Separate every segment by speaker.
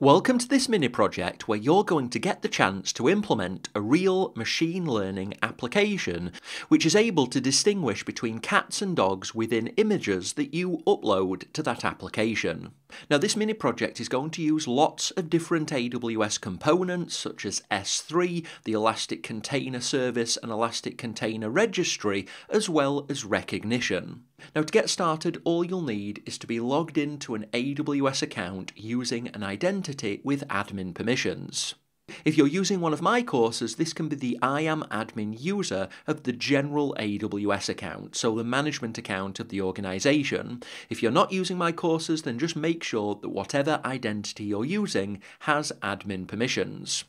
Speaker 1: Welcome to this mini project where you're going to get the chance to implement a real machine learning application which is able to distinguish between cats and dogs within images that you upload to that application. Now this mini project is going to use lots of different AWS components such as S3, the Elastic Container Service and Elastic Container Registry, as well as Rekognition. Now to get started, all you'll need is to be logged into an AWS account using an identity with admin permissions. If you're using one of my courses, this can be the I am admin user of the general AWS account, so the management account of the organization. If you're not using my courses, then just make sure that whatever identity you're using has admin permissions.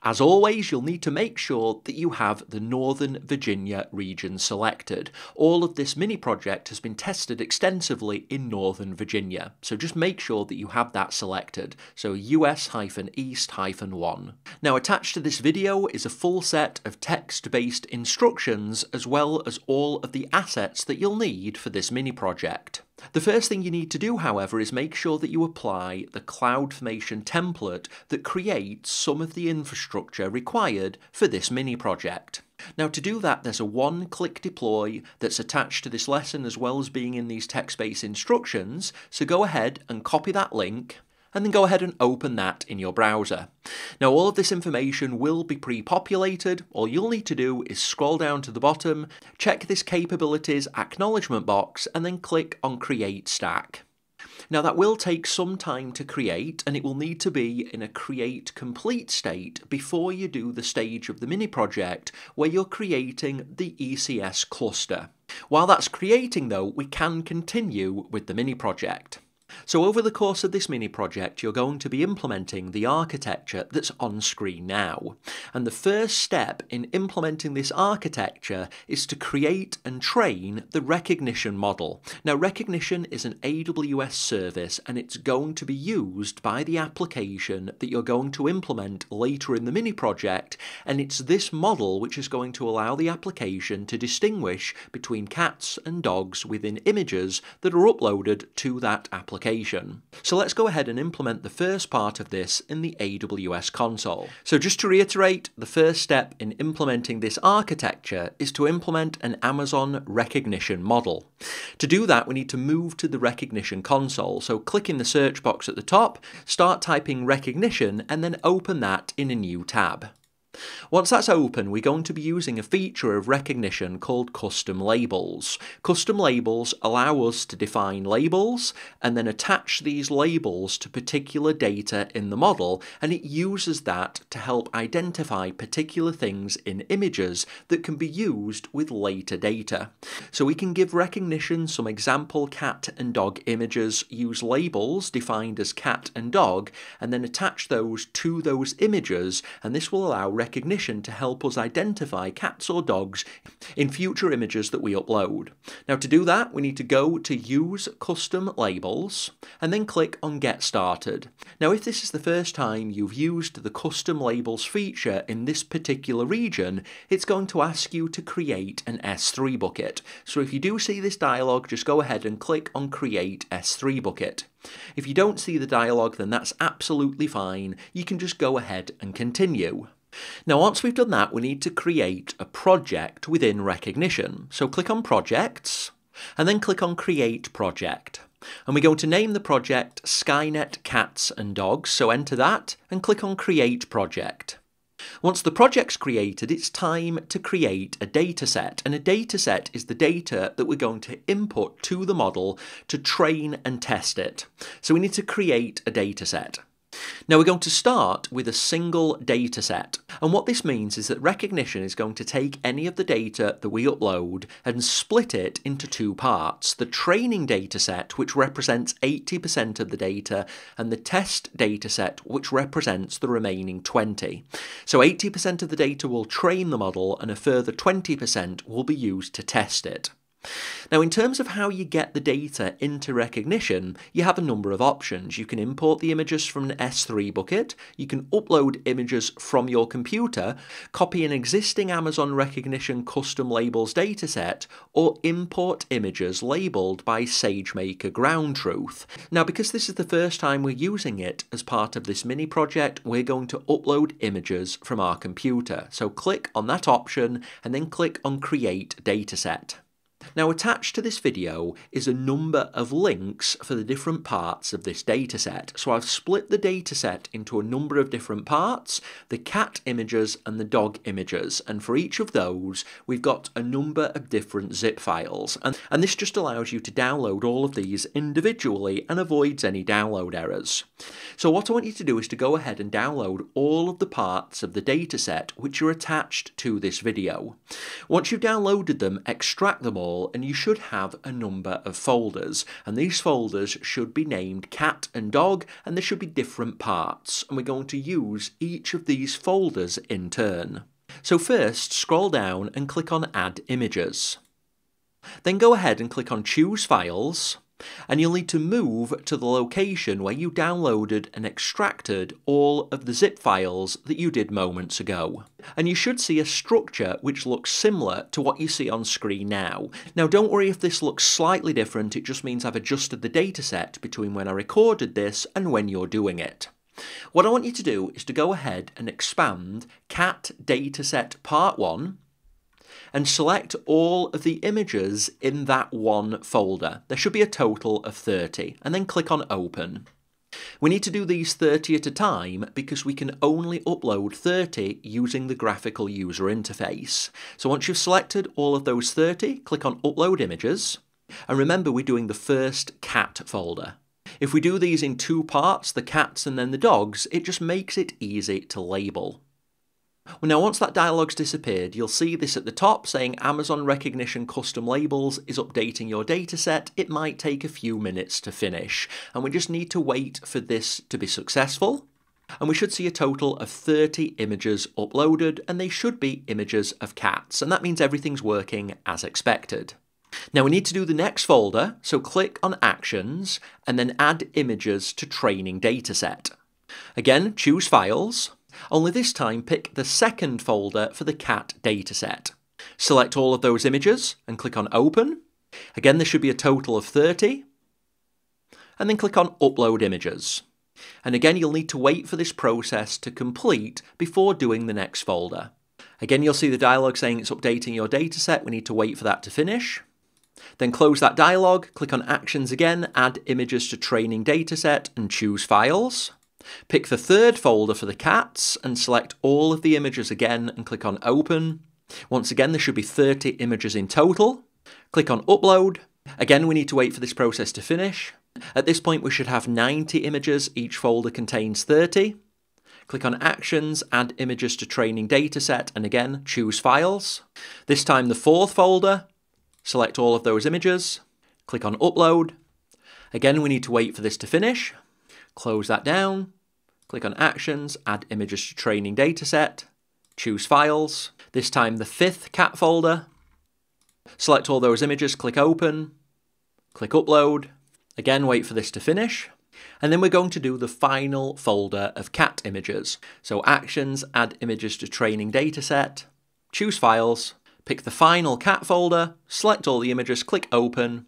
Speaker 1: As always, you'll need to make sure that you have the Northern Virginia region selected. All of this mini project has been tested extensively in Northern Virginia, so just make sure that you have that selected, so US-East-1. Now attached to this video is a full set of text-based instructions as well as all of the assets that you'll need for this mini project. The first thing you need to do, however, is make sure that you apply the CloudFormation template that creates some of the infrastructure required for this mini project. Now to do that, there's a one-click deploy that's attached to this lesson as well as being in these text-based instructions, so go ahead and copy that link and then go ahead and open that in your browser. Now all of this information will be pre-populated. All you'll need to do is scroll down to the bottom, check this capabilities acknowledgement box and then click on Create Stack. Now that will take some time to create and it will need to be in a create complete state before you do the stage of the mini project where you're creating the ECS cluster. While that's creating though, we can continue with the mini project. So over the course of this mini project, you're going to be implementing the architecture that's on screen now. And the first step in implementing this architecture is to create and train the Rekognition model. Now Rekognition is an AWS service and it's going to be used by the application that you're going to implement later in the mini project, and it's this model which is going to allow the application to distinguish between cats and dogs within images that are uploaded to that application. So let's go ahead and implement the first part of this in the AWS console. So just to reiterate, the first step in implementing this architecture is to implement an Amazon Rekognition model. To do that, we need to move to the Rekognition console. So click in the search box at the top, start typing Rekognition, and then open that in a new tab. Once that's open, we're going to be using a feature of Rekognition called custom labels. Custom labels allow us to define labels and then attach these labels to particular data in the model, and it uses that to help identify particular things in images that can be used with later data. So we can give Rekognition some example cat and dog images, use labels defined as cat and dog, and then attach those to those images, and this will allow Rekognition to help us identify cats or dogs in future images that we upload. Now to do that, we need to go to Use Custom Labels and then click on Get Started. Now if this is the first time you've used the Custom Labels feature in this particular region, it's going to ask you to create an S3 bucket. So if you do see this dialog, just go ahead and click on Create S3 bucket. If you don't see the dialog, then that's absolutely fine. You can just go ahead and continue. Now once we've done that, we need to create a project within Rekognition. So click on Projects and then click on Create Project. And we're going to name the project Skynet Cats and Dogs, so enter that and click on Create Project. Once the project's created, it's time to create a dataset, and a dataset is the data that we're going to input to the model to train and test it. So we need to create a dataset. Now we're going to start with a single data set, and what this means is that Rekognition is going to take any of the data that we upload and split it into two parts: the training data set, which represents 80% of the data, and the test data set, which represents the remaining 20%. So 80% of the data will train the model and a further 20% will be used to test it. Now, in terms of how you get the data into Rekognition, you have a number of options. You can import the images from an S3 bucket, you can upload images from your computer, copy an existing Amazon Rekognition custom labels dataset, or import images labeled by SageMaker Ground Truth. Now, because this is the first time we're using it as part of this mini project, we're going to upload images from our computer. So click on that option and then click on Create Dataset. Now, attached to this video is a number of links for the different parts of this dataset. So I've split the dataset into a number of different parts, the cat images and the dog images, and for each of those we've got a number of different zip files, and this just allows you to download all of these individually and avoids any download errors. So what I want you to do is to go ahead and download all of the parts of the dataset which are attached to this video. Once you've downloaded them, extract them all, and you should have a number of folders, and these folders should be named cat and dog, and there should be different parts, and we're going to use each of these folders in turn. So first, scroll down and click on Add Images. Then go ahead and click on Choose Files, and you'll need to move to the location where you downloaded and extracted all of the zip files that you did moments ago. And you should see a structure which looks similar to what you see on screen now. Now, don't worry if this looks slightly different, it just means I've adjusted the dataset between when I recorded this and when you're doing it. What I want you to do is to go ahead and expand Cat Dataset Part 1 and select all of the images in that one folder. There should be a total of 30, and then click on Open. We need to do these 30 at a time because we can only upload 30 using the graphical user interface. So once you've selected all of those 30, click on Upload Images, and remember we're doing the first cat folder. If we do these in two parts, the cats and then the dogs, it just makes it easy to label. Well, now once that dialog's disappeared, you'll see this at the top saying Amazon Rekognition Custom Labels is updating your dataset. It might take a few minutes to finish, and we just need to wait for this to be successful. And we should see a total of 30 images uploaded, and they should be images of cats, and that means everything's working as expected. Now we need to do the next folder, so click on Actions, and then Add Images to Training Dataset. Again, choose Files. Only this time pick the second folder for the cat dataset. Select all of those images and click on Open. Again, there should be a total of 30. And then click on Upload Images. And again, you'll need to wait for this process to complete before doing the next folder. Again, you'll see the dialog saying it's updating your dataset. We need to wait for that to finish. Then close that dialog, click on Actions again, Add Images to Training Dataset, and choose Files. Pick the third folder for the cats and select all of the images again and click on Open. Once again, there should be 30 images in total. Click on Upload. Again, we need to wait for this process to finish. At this point, we should have 90 images. Each folder contains 30. Click on Actions, Add Images to Training Dataset, and again, choose Files. This time, the fourth folder. Select all of those images. Click on Upload. Again, we need to wait for this to finish. Close that down, click on Actions, Add Images to Training Dataset, choose Files, this time the fifth cat folder, select all those images, click Open, click Upload, again wait for this to finish, and then we're going to do the final folder of cat images. So Actions, Add Images to Training Dataset, choose Files, pick the final cat folder, select all the images, click Open.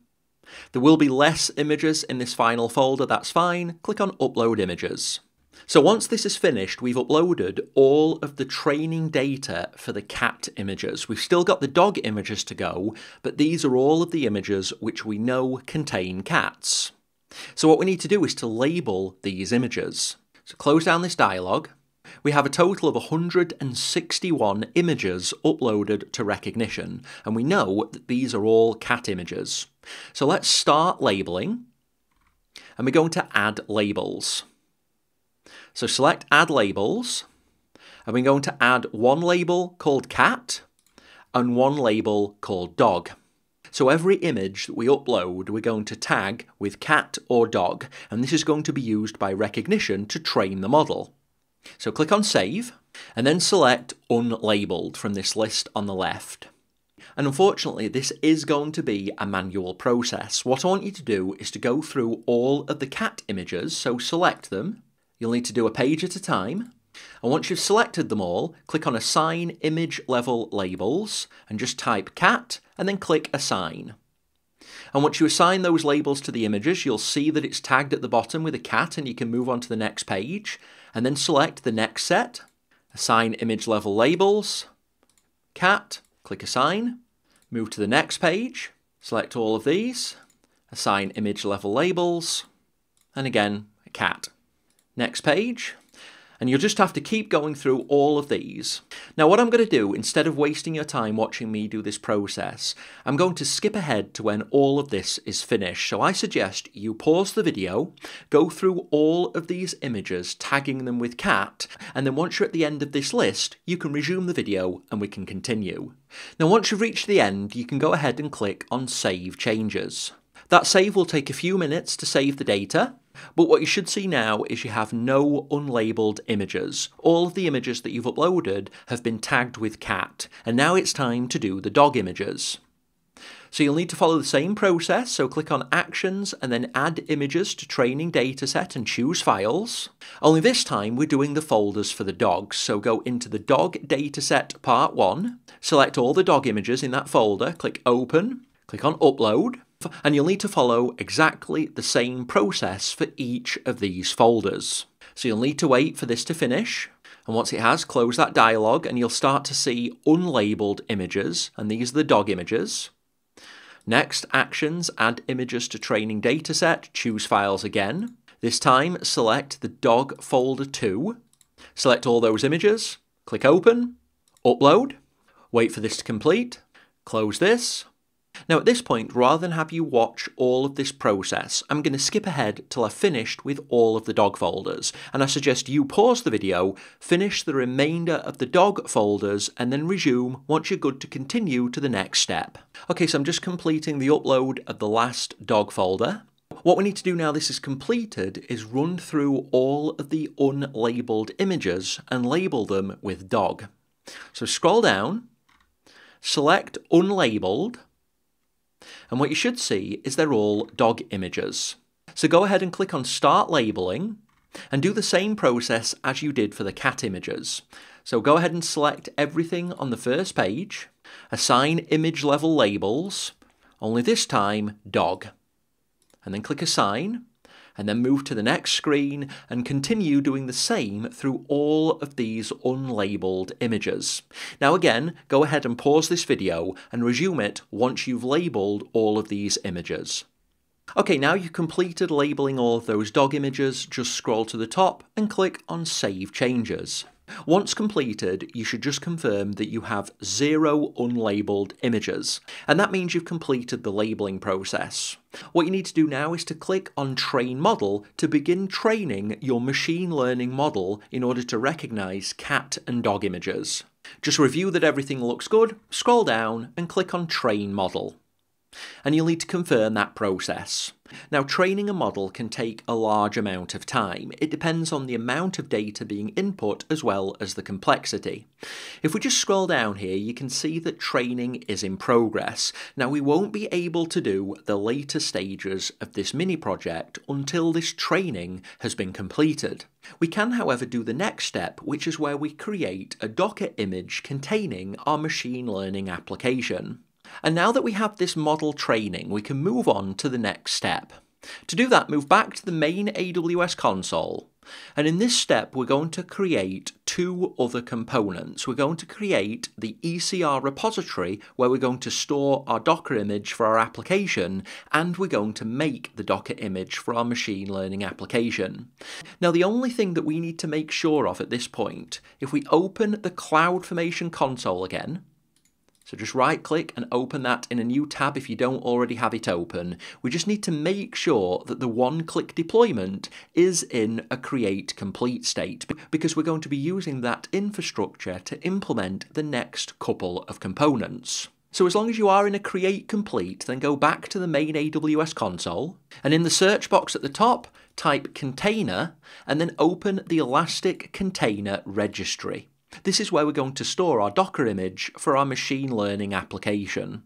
Speaker 1: There will be less images in this final folder, that's fine. Click on Upload Images. So once this is finished, we've uploaded all of the training data for the cat images. We've still got the dog images to go, but these are all of the images which we know contain cats. So what we need to do is to label these images. So close down this dialog. We have a total of 161 images uploaded to Rekognition, and we know that these are all cat images. So let's start labeling, and we're going to add labels. So select Add Labels, and we're going to add one label called cat and one label called dog. So every image that we upload, we're going to tag with cat or dog, and this is going to be used by Rekognition to train the model. So click on Save, and then select Unlabeled from this list on the left. And unfortunately, this is going to be a manual process. What I want you to do is to go through all of the cat images, so select them. You'll need to do a page at a time. And once you've selected them all, click on Assign Image Level Labels and just type cat and then click Assign. And once you assign those labels to the images, you'll see that it's tagged at the bottom with a cat and you can move on to the next page. And then select the next set, Assign Image Level Labels, cat, click Assign, move to the next page, select all of these, assign Image Level Labels, and again, a cat. Next page. And you'll just have to keep going through all of these. Now what I'm going to do, instead of wasting your time watching me do this process, I'm going to skip ahead to when all of this is finished. So I suggest you pause the video, go through all of these images, tagging them with cat, and then once you're at the end of this list, you can resume the video and we can continue. Now once you've reached the end, you can go ahead and click on Save Changes. That save will take a few minutes to save the data, but what you should see now is you have no unlabeled images. All of the images that you've uploaded have been tagged with cat, and now it's time to do the dog images. So you'll need to follow the same process, so click on Actions and then Add Images to Training Dataset and choose Files. Only this time we're doing the folders for the dogs, so go into the Dog Dataset Part 1, select all the dog images in that folder, click Open, click on Upload, and you'll need to follow exactly the same process for each of these folders. So you'll need to wait for this to finish, and once it has, close that dialog and you'll start to see unlabeled images, and these are the dog images. Next, Actions, Add Images to Training Dataset, choose Files again. This time, select the Dog Folder 2, select all those images, click Open, Upload, wait for this to complete, close this. Now at this point, rather than have you watch all of this process, I'm going to skip ahead till I've finished with all of the dog folders, and I suggest you pause the video, finish the remainder of the dog folders, and then resume once you're good to continue to the next step. Okay, so I'm just completing the upload of the last dog folder. What we need to do now this is completed is run through all of the unlabeled images and label them with dog. So scroll down, select Unlabeled, and what you should see is they're all dog images. So go ahead and click on Start Labeling and do the same process as you did for the cat images. So go ahead and select everything on the first page, assign Image Level Labels, only this time dog, and then click Assign, and then move to the next screen and continue doing the same through all of these unlabeled images. Now again, go ahead and pause this video and resume it once you've labeled all of these images. Okay, now you've completed labeling all of those dog images, just scroll to the top and click on Save Changes. Once completed, you should just confirm that you have 0 unlabeled images, and that means you've completed the labeling process. What you need to do now is to click on Train Model to begin training your machine learning model in order to recognize cat and dog images. Just review that everything looks good, scroll down and click on Train Model. And you'll need to confirm that process. Now, training a model can take a large amount of time. It depends on the amount of data being input as well as the complexity. If we just scroll down here, you can see that training is in progress. Now, we won't be able to do the later stages of this mini project until this training has been completed. We can, however, do the next step, which is where we create a Docker image containing our machine learning application. And now that we have this model training, we can move on to the next step. To do that, move back to the main AWS console. And in this step, we're going to create 2 other components. We're going to create the ECR repository, where we're going to store our Docker image for our application, and we're going to make the Docker image for our machine learning application. Now, the only thing that we need to make sure of at this point, if we open the CloudFormation console again, so just right click and open that in a new tab if you don't already have it open. We just need to make sure that the one-click deployment is in a create complete state, because we're going to be using that infrastructure to implement the next couple of components. So as long as you are in a create complete, then go back to the main AWS console, and in the search box at the top, type container, and then open the Elastic Container Registry. This is where we're going to store our Docker image for our machine learning application.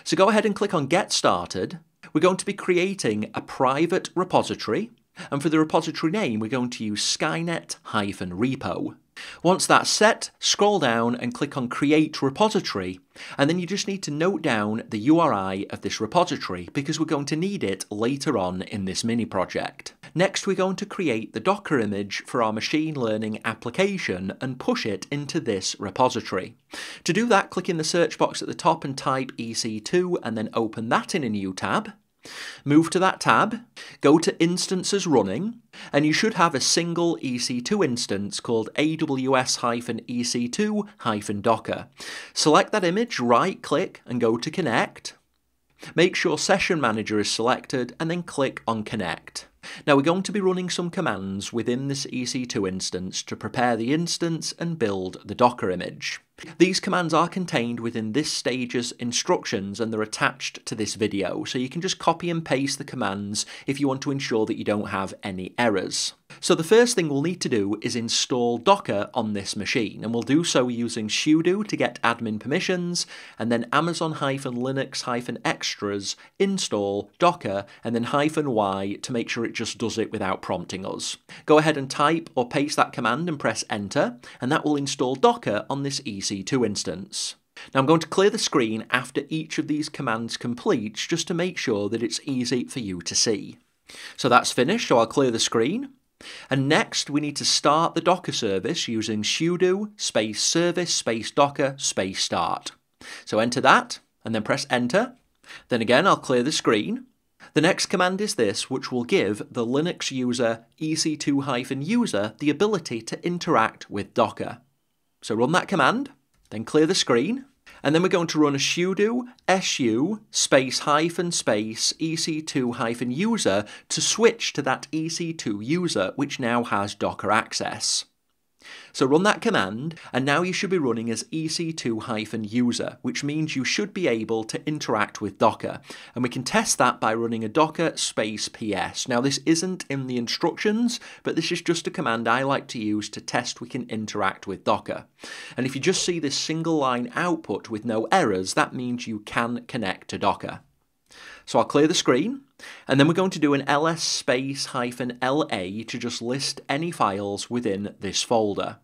Speaker 1: So go ahead and click on Get Started. We're going to be creating a private repository, and for the repository name we're going to use Skynet-repo. Once that's set, scroll down and click on Create Repository, and then you just need to note down the URI of this repository because we're going to need it later on in this mini project. Next we're going to create the Docker image for our machine learning application and push it into this repository. To do that, click in the search box at the top and type EC2 and then open that in a new tab. Move to that tab, go to Instances Running, and you should have a single EC2 instance called AWS-EC2-Docker. Select that image, right-click, and go to Connect. Make sure Session Manager is selected, and then click on Connect. Now we're going to be running some commands within this EC2 instance to prepare the instance and build the Docker image. These commands are contained within this stage's instructions and they're attached to this video, so you can just copy and paste the commands if you want to ensure that you don't have any errors. So the first thing we'll need to do is install Docker on this machine, and we'll do so using sudo to get admin permissions, and then Amazon-Linux-extras install Docker, and then -y to make sure it just does it without prompting us. Go ahead and type or paste that command and press enter, and that will install Docker on this EC2 instance. Now I'm going to clear the screen after each of these commands completes just to make sure that it's easy for you to see. So that's finished, so I'll clear the screen. And next we need to start the Docker service using sudo space service space docker space start. So enter that and then press enter. Then again I'll clear the screen. The next command is this, which will give the Linux user ec2-user the ability to interact with Docker. So run that command, then clear the screen, and then we're going to run a sudo su space space ec2-user to switch to that ec2 user which now has Docker access. So run that command, and now you should be running as ec2-user, which means you should be able to interact with Docker. And we can test that by running a docker space ps. Now this isn't in the instructions, but this is just a command I like to use to test we can interact with Docker. And if you just see this single line output with no errors, that means you can connect to Docker. So I'll clear the screen, and then we're going to do an ls space -la to just list any files within this folder.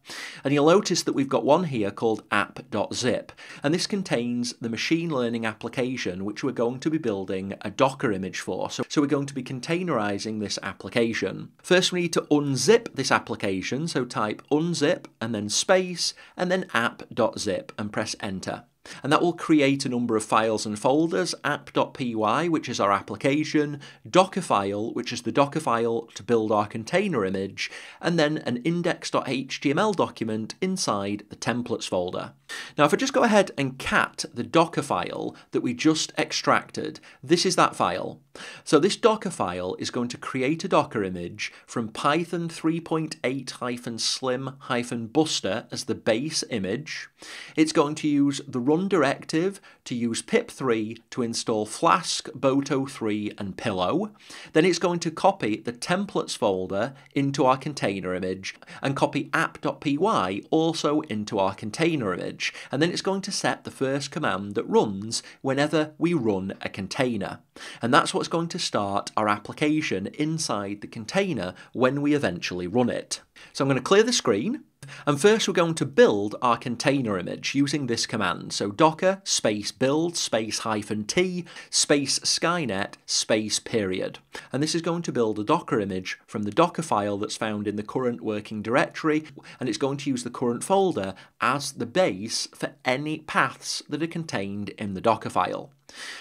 Speaker 1: And you'll notice that we've got one here called app.zip, and this contains the machine learning application which we're going to be building a Docker image for. So we're going to be containerizing this application. First we need to unzip this application, so type unzip and then space and then app.zip and press enter. And that will create a number of files and folders: app.py, which is our application, Dockerfile, which is the Docker file to build our container image, and then an index.html document inside the templates folder. Now if I just go ahead and cat the Docker file that we just extracted, this is that file. So this Docker file is going to create a Docker image from Python 3.8-slim-buster as the base image. It's going to use the run directive to use pip3 to install Flask, Boto3 and Pillow. Then it's going to copy the templates folder into our container image and copy app.py also into our container image. And then it's going to set the first command that runs whenever we run a container. And that's what's going to start our application inside the container when we eventually run it. So I'm going to clear the screen, and first we're going to build our container image using this command. So docker space build space -t space Skynet space period. And this is going to build a Docker image from the Docker file that's found in the current working directory, and it's going to use the current folder as the base for any paths that are contained in the Docker file.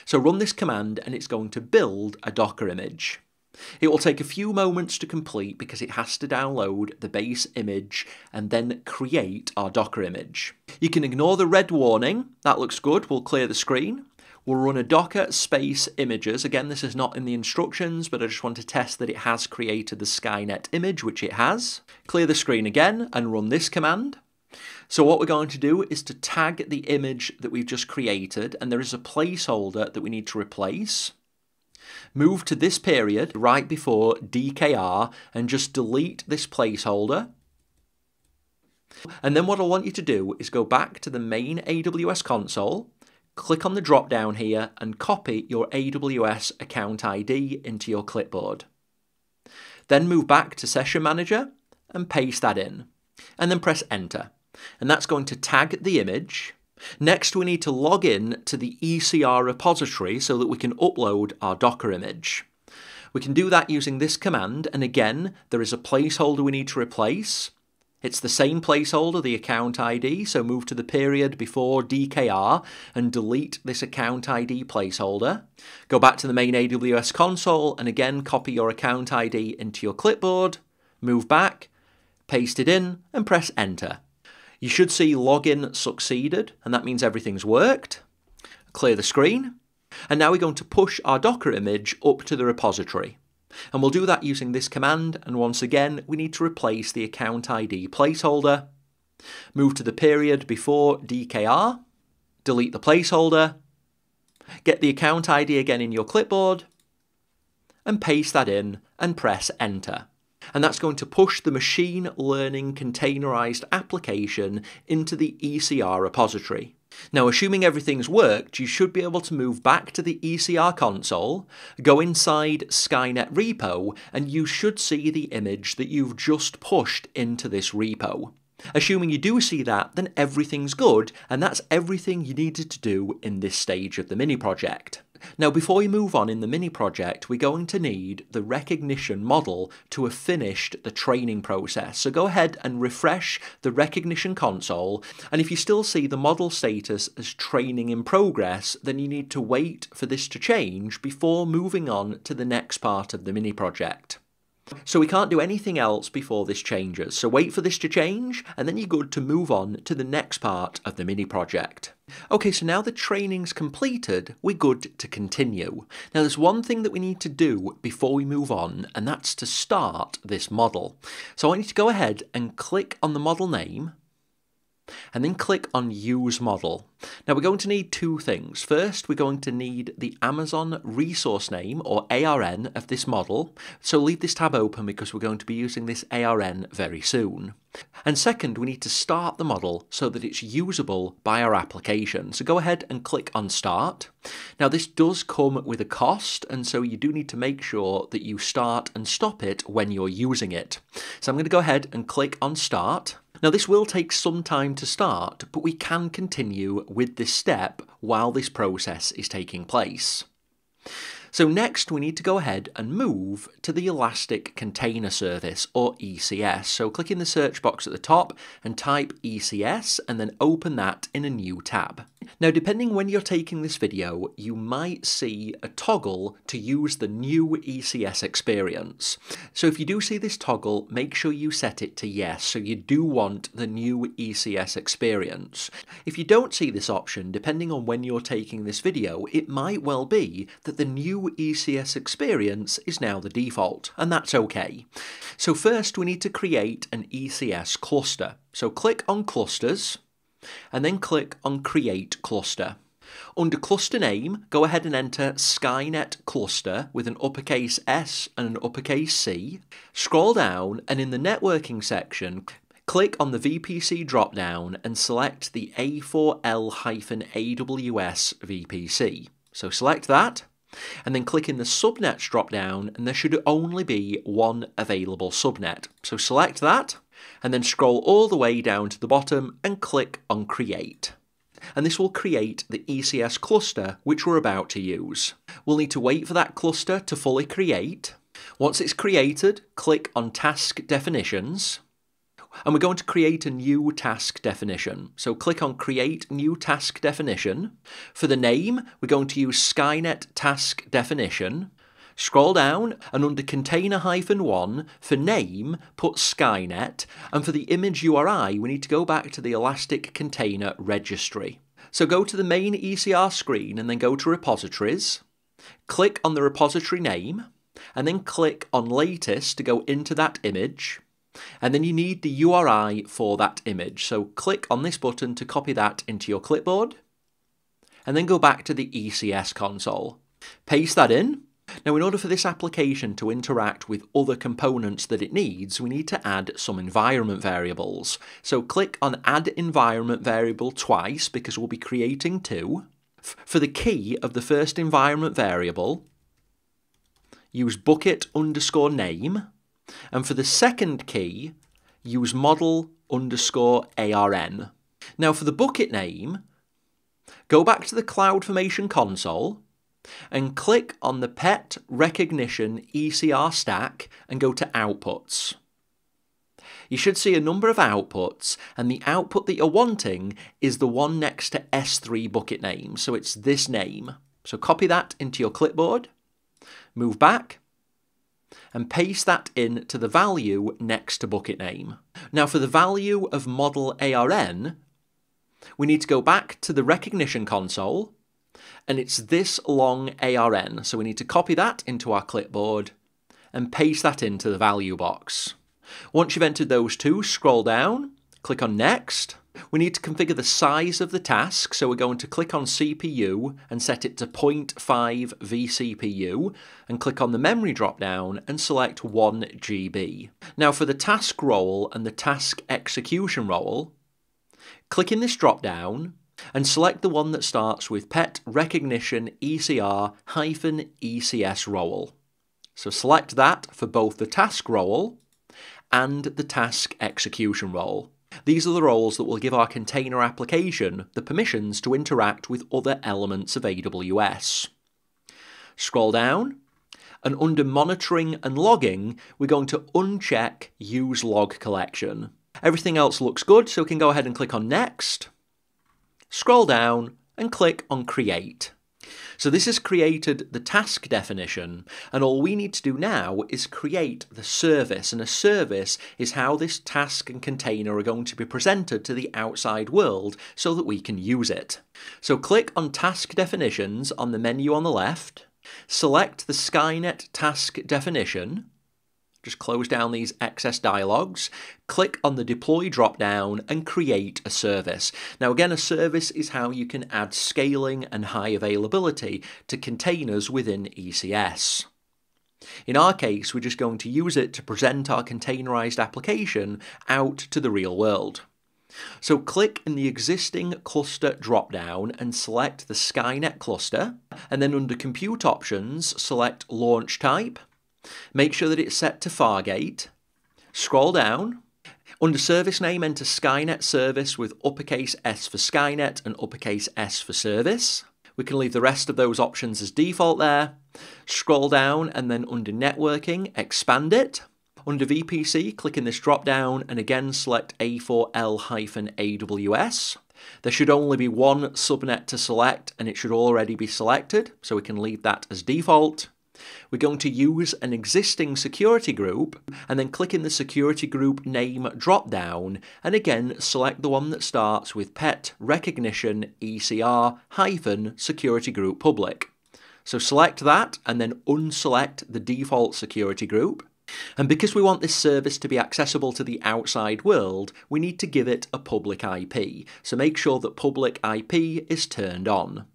Speaker 1: So run this command and it's going to build a Docker image. It will take a few moments to complete because it has to download the base image and then create our Docker image. You can ignore the red warning, that looks good, we'll clear the screen. We'll run a docker space images. Again, this is not in the instructions, but I just want to test that it has created the Skynet image, which it has. Clear the screen again and run this command. So what we're going to do is to tag the image that we've just created, and there is a placeholder that we need to replace. Move to this period right before DKR and just delete this placeholder. And then what I want you to do is go back to the main AWS console, click on the drop down here and copy your AWS account ID into your clipboard. Then move back to Session Manager and paste that in, and then press enter. And that's going to tag the image. Next, we need to log in to the ECR repository so that we can upload our Docker image. We can do that using this command, and again, there is a placeholder we need to replace. It's the same placeholder, the account ID, so move to the period before DKR and delete this account ID placeholder. Go back to the main AWS console and again copy your account ID into your clipboard, move back, paste it in and press enter. You should see login succeeded, and that means everything's worked. Clear the screen, and now we're going to push our Docker image up to the repository. And we'll do that using this command, and once again we need to replace the account ID placeholder. Move to the period before DKR, delete the placeholder, get the account ID again in your clipboard, and paste that in and press enter. And that's going to push the machine learning containerized application into the ECR repository. Now, assuming everything's worked, you should be able to move back to the ECR console, go inside Skynet repo, and you should see the image that you've just pushed into this repo. Assuming you do see that, then everything's good, and that's everything you needed to do in this stage of the mini project. Now, before we move on in the mini project, we're going to need the Rekognition model to have finished the training process. So go ahead and refresh the Rekognition console, and if you still see the model status as training in progress, then you need to wait for this to change before moving on to the next part of the mini project. So we can't do anything else before this changes, so wait for this to change, and then you're good to move on to the next part of the mini project. Okay, so now the training's completed, we're good to continue. Now there's one thing that we need to do before we move on, and that's to start this model. So I want you to go ahead and click on the model name, and then click on Use Model. Now we're going to need two things. First, we're going to need the Amazon resource name, or ARN, of this model. So leave this tab open because we're going to be using this ARN very soon. And second, we need to start the model so that it's usable by our application. So go ahead and click on Start. Now this does come with a cost, and so you do need to make sure that you start and stop it when you're using it. So I'm going to go ahead and click on Start. Now this will take some time to start, but we can continue with this step while this process is taking place. So next we need to go ahead and move to the Elastic Container Service, or ECS. So click in the search box at the top and type ECS and then open that in a new tab. Now depending when you're taking this video, you might see a toggle to use the new ECS experience. So if you do see this toggle, make sure you set it to yes, so you do want the new ECS experience. If you don't see this option, depending on when you're taking this video, it might well be that the new ECS experience is now the default, and that's okay. So first we need to create an ECS cluster. So click on Clusters, and then click on Create Cluster. Under cluster name, go ahead and enter Skynet Cluster with an uppercase S and an uppercase C. Scroll down, and in the networking section, click on the VPC drop-down and select the A4L-AWS VPC. So select that, and then click in the subnets drop-down, and there should only be one available subnet. So select that, and then scroll all the way down to the bottom and click on Create. And this will create the ECS cluster which we're about to use. We'll need to wait for that cluster to fully create. Once it's created, click on Task Definitions, and we're going to create a new task definition. So click on Create New Task Definition. For the name, we're going to use Skynet Task Definition. Scroll down, and under container-1 for name, put Skynet, and for the image URI, we need to go back to the Elastic Container Registry. So go to the main ECR screen and then go to Repositories, click on the repository name, and then click on Latest to go into that image, and then you need the URI for that image. So click on this button to copy that into your clipboard, and then go back to the ECS console. Paste that in, Now, in order for this application to interact with other components that it needs, we need to add some environment variables. So click on Add Environment Variable twice because we'll be creating two. For the key of the first environment variable, use bucket_name, and for the second key, use model_ARN. Now, for the bucket name, go back to the CloudFormation console and click on the Pet Rekognition ECR stack and go to Outputs. You should see a number of outputs, and the output that you're wanting is the one next to S3 bucket name, so it's this name. So copy that into your clipboard, move back, and paste that in to the value next to bucket name. Now, for the value of model ARN, we need to go back to the Rekognition console, and it's this long ARN, so we need to copy that into our clipboard and paste that into the value box. Once you've entered those two, scroll down, click on Next. We need to configure the size of the task, so we're going to click on CPU and set it to 0.5 vCPU, and click on the memory drop-down and select 1 GB. Now, for the task role and the task execution role, click in this drop-down and select the one that starts with Pet Rekognition ECR-ECS role. So select that for both the task role and the task execution role. These are the roles that will give our container application the permissions to interact with other elements of AWS. Scroll down, and under Monitoring and Logging, we're going to uncheck Use Log Collection. Everything else looks good, so we can go ahead and click on Next. Scroll down and click on Create. So this has created the task definition, and all we need to do now is create the service, and a service is how this task and container are going to be presented to the outside world so that we can use it. So click on Task Definitions on the menu on the left, select the Skynet task definition, just close down these excess dialogues, click on the Deploy drop-down and create a service. Now again, a service is how you can add scaling and high availability to containers within ECS. In our case, we're just going to use it to present our containerized application out to the real world. So click in the existing cluster drop-down and select the Skynet cluster, and then under Compute Options, select Launch Type. Make sure that it's set to Fargate. Scroll down. Under service name, enter Skynet service with uppercase S for Skynet and uppercase S for service. We can leave the rest of those options as default there. Scroll down and then under networking, expand it. Under VPC, click in this drop down and again select A4L-AWS. There should only be one subnet to select and it should already be selected, so we can leave that as default. We're going to use an existing security group and then click in the security group name drop-down and again select the one that starts with Pet Rekognition ECR-security group public. So select that and then unselect the default security group. And because we want this service to be accessible to the outside world, we need to give it a public IP. So make sure that public IP is turned on.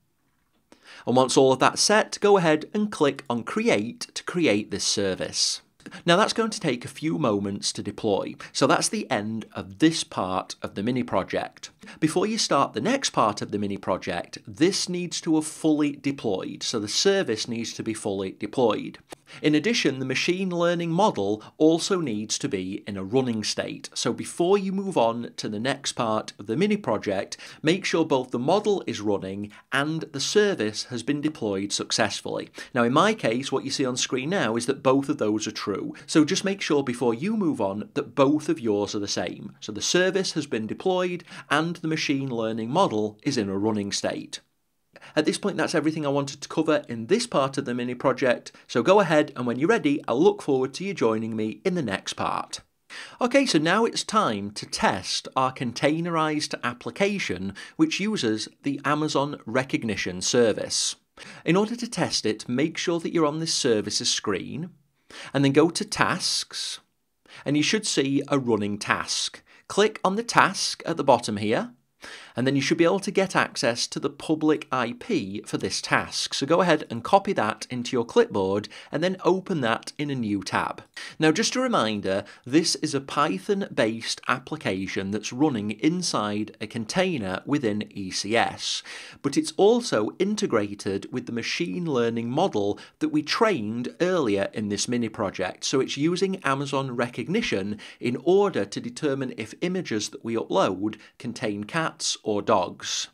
Speaker 1: And once all of that's set, go ahead and click on Create to create this service. Now that's going to take a few moments to deploy, so that's the end of this part of the mini project. Before you start the next part of the mini project, this needs to have fully deployed, so the service needs to be fully deployed. In addition, the machine learning model also needs to be in a running state, so before you move on to the next part of the mini project, make sure both the model is running and the service has been deployed successfully. Now in my case, what you see on screen now is that both of those are true, so just make sure before you move on that both of yours are the same. So the service has been deployed and the machine learning model is in a running state. At this point, that's everything I wanted to cover in this part of the mini project, so go ahead and when you're ready, I'll look forward to you joining me in the next part. Okay, so now it's time to test our containerized application which uses the Amazon Rekognition service. In order to test it, make sure that you're on this services screen and then go to Tasks and you should see a running task. Click on the task at the bottom here And then you should be able to get access to the public IP for this task. So go ahead and copy that into your clipboard and then open that in a new tab. Now just a reminder, this is a Python-based application that's running inside a container within ECS, but it's also integrated with the machine learning model that we trained earlier in this mini project. So it's using Amazon Rekognition in order to determine if images that we upload contain cats or dogs.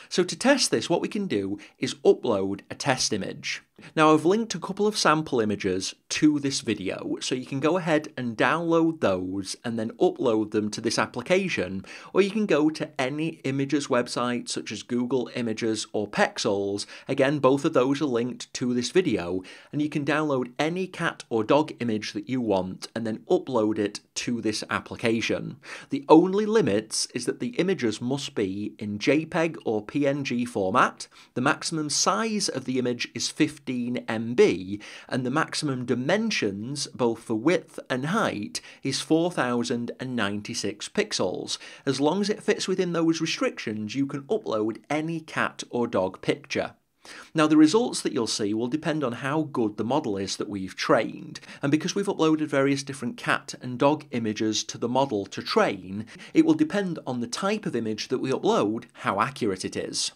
Speaker 1: So to test this, what we can do is upload a test image. Now I've linked a couple of sample images to this video, so you can go ahead and download those and then upload them to this application, or you can go to any images website such as Google Images or Pexels. Again, both of those are linked to this video, and you can download any cat or dog image that you want and then upload it to this application. The only limits is that the images must be in JPEG or PNG format. The maximum size of the image is 15 MB, and the maximum dimensions, both for width and height, is 4096 pixels. As long as it fits within those restrictions, you can upload any cat or dog picture. Now the results that you'll see will depend on how good the model is that we've trained, and because we've uploaded various different cat and dog images to the model to train, it will depend on the type of image that we upload how accurate it is.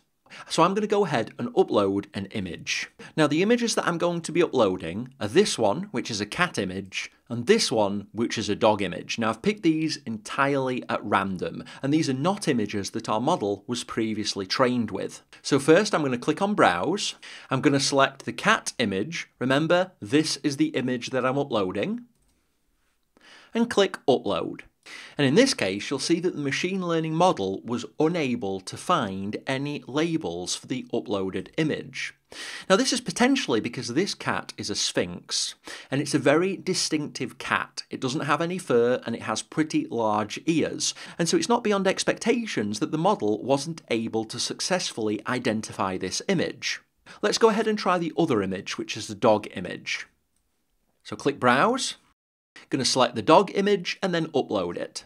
Speaker 1: So I'm going to go ahead and upload an image. Now the images that I'm going to be uploading are this one, which is a cat image, and this one, which is a dog image. Now I've picked these entirely at random, and these are not images that our model was previously trained with. So first I'm going to click on Browse. I'm going to select the cat image. Remember, this is the image that I'm uploading. And click Upload. And in this case, you'll see that the machine learning model was unable to find any labels for the uploaded image. Now this is potentially because this cat is a sphinx, and it's a very distinctive cat. It doesn't have any fur and it has pretty large ears, and so it's not beyond expectations that the model wasn't able to successfully identify this image. Let's go ahead and try the other image, which is the dog image. So click Browse. Going to select the dog image and then upload it.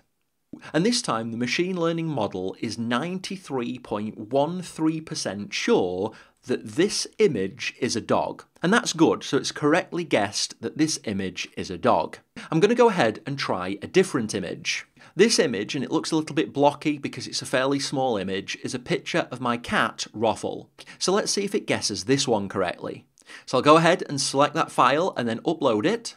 Speaker 1: And this time the machine learning model is 93.13% sure that this image is a dog. And that's good, so it's correctly guessed that this image is a dog. I'm going to go ahead and try a different image. This image, and it looks a little bit blocky because it's a fairly small image, is a picture of my cat, Roffle. So let's see if it guesses this one correctly. So I'll go ahead and select that file and then upload it.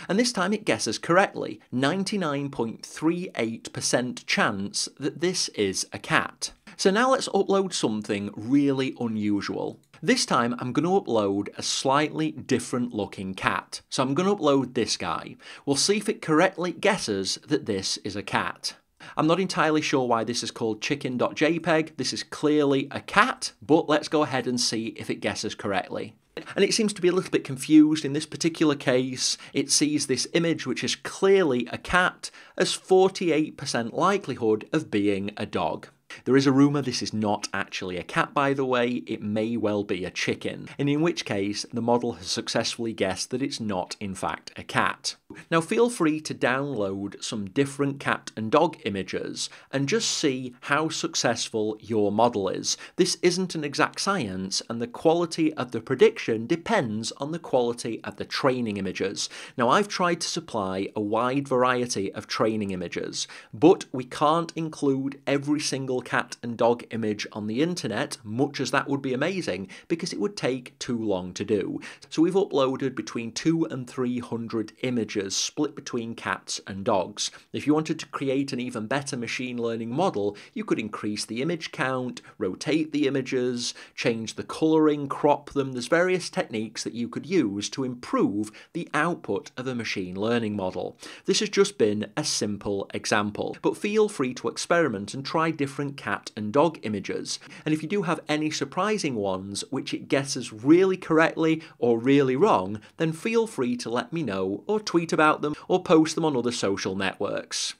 Speaker 1: And this time it guesses correctly, 99.38% chance that this is a cat. So now let's upload something really unusual. This time I'm going to upload a slightly different looking cat. So I'm going to upload this guy. We'll see if it correctly guesses that this is a cat. I'm not entirely sure why this is called chicken.jpg. This is clearly a cat, but let's go ahead and see if it guesses correctly. And it seems to be a little bit confused. In this particular case, it sees this image, which is clearly a cat, as 48% likelihood of being a dog. There is a rumour this is not actually a cat, by the way. It may well be a chicken, and in which case the model has successfully guessed that it's not in fact a cat. Now feel free to download some different cat and dog images and just see how successful your model is. This isn't an exact science, and the quality of the prediction depends on the quality of the training images. Now I've tried to supply a wide variety of training images, but we can't include every single cat and dog image on the internet, much as that would be amazing, because it would take too long to do. So we've uploaded between 200 and 300 images split between cats and dogs. If you wanted to create an even better machine learning model, you could increase the image count, rotate the images, change the colouring, crop them. There's various techniques that you could use to improve the output of a machine learning model. This has just been a simple example, but feel free to experiment and try different cat and dog images. And if you do have any surprising ones which it guesses really correctly or really wrong, then feel free to let me know, or tweet about them, or post them on other social networks.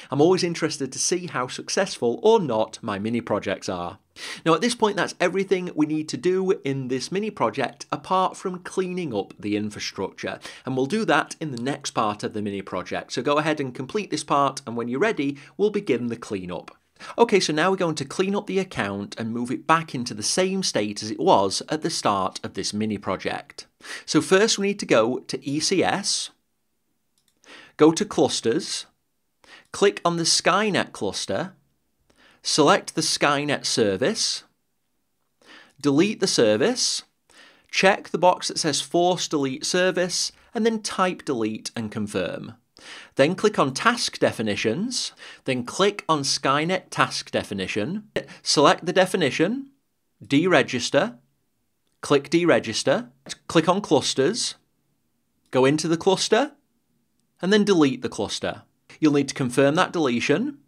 Speaker 1: I'm always interested to see how successful or not my mini projects are. Now at this point that's everything we need to do in this mini project apart from cleaning up the infrastructure, and we'll do that in the next part of the mini project. So go ahead and complete this part, and when you're ready we'll begin the cleanup. Okay, so now we're going to clean up the account and move it back into the same state as it was at the start of this mini project. So first we need to go to ECS, go to clusters, click on the Skynet cluster, select the Skynet service, delete the service, check the box that says force delete service, and then type delete and confirm. Then click on task definitions, then click on Skynet task definition, select the definition, deregister, click deregister, click on clusters, go into the cluster, and then delete the cluster. You'll need to confirm that deletion,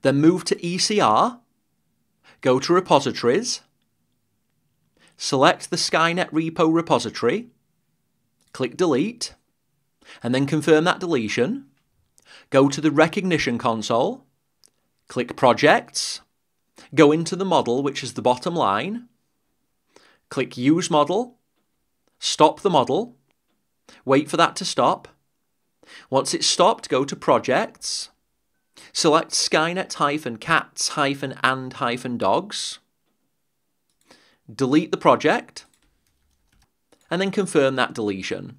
Speaker 1: then move to ECR, go to repositories, select the Skynet repo repository, click delete, and then confirm that deletion. Go to the Rekognition console, click projects, go into the model, which is the bottom line, click use model, stop the model, wait for that to stop. Once it's stopped, go to projects, select Skynet-cats-and-dogs, delete the project, and then confirm that deletion.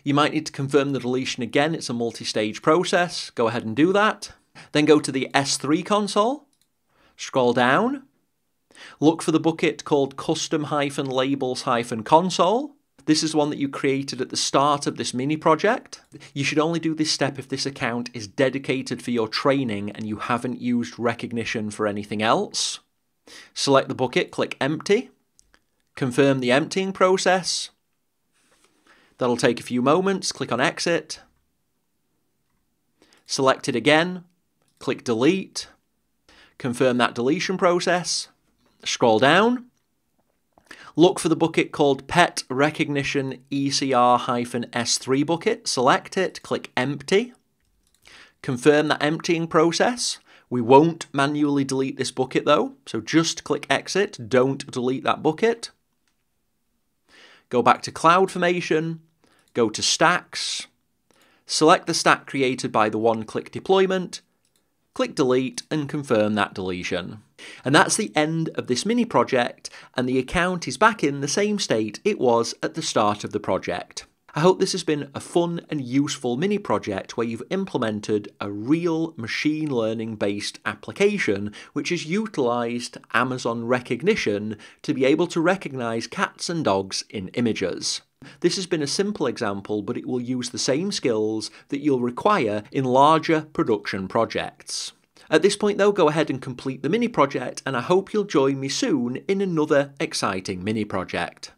Speaker 1: You might need to confirm the deletion again, it's a multi-stage process, go ahead and do that. Then go to the S3 console, scroll down, look for the bucket called custom-labels-console. This is one that you created at the start of this mini project. You should only do this step if this account is dedicated for your training and you haven't used Rekognition for anything else. Select the bucket, click empty, confirm the emptying process. That'll take a few moments, click on exit, select it again, click delete, confirm that deletion process, scroll down, look for the bucket called Pet Rekognition ECR-S3 bucket, select it, click empty, confirm that emptying process. We won't manually delete this bucket though, so just click exit, don't delete that bucket. Go back to CloudFormation, go to stacks, select the stack created by the one-click deployment, click delete and confirm that deletion. And that's the end of this mini project, and the account is back in the same state it was at the start of the project. I hope this has been a fun and useful mini project where you've implemented a real machine learning based application which has utilised Amazon Rekognition to be able to recognise cats and dogs in images. This has been a simple example, but it will use the same skills that you'll require in larger production projects. At this point though, go ahead and complete the mini project, and I hope you'll join me soon in another exciting mini project.